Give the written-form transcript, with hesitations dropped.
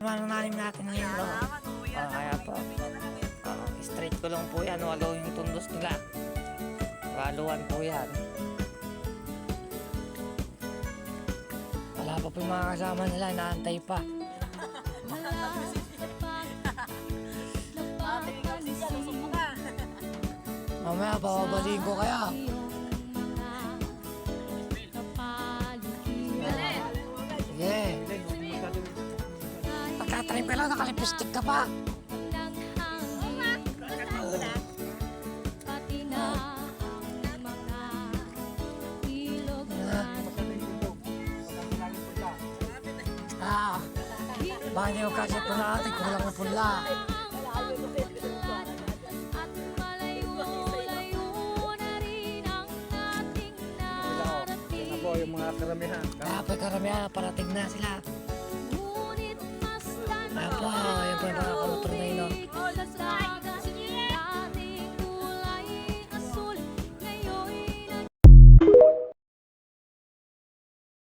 Manong nalim natin ngayon, no? Kaya po. Straight ko lang po yan. Walo yung tundos nila. Waluan po yan. Wala pa po yung mga kasama nila. Naantay pa. Mamaya, bababaliin ko kaya. Sige. Pagkatanim ka lang, nakalipistik ka pa. Baka hindi mo kasi po natin kung lang na punla. Yan na po yung mga karamihan. Kaya po karamihan, parating na sila.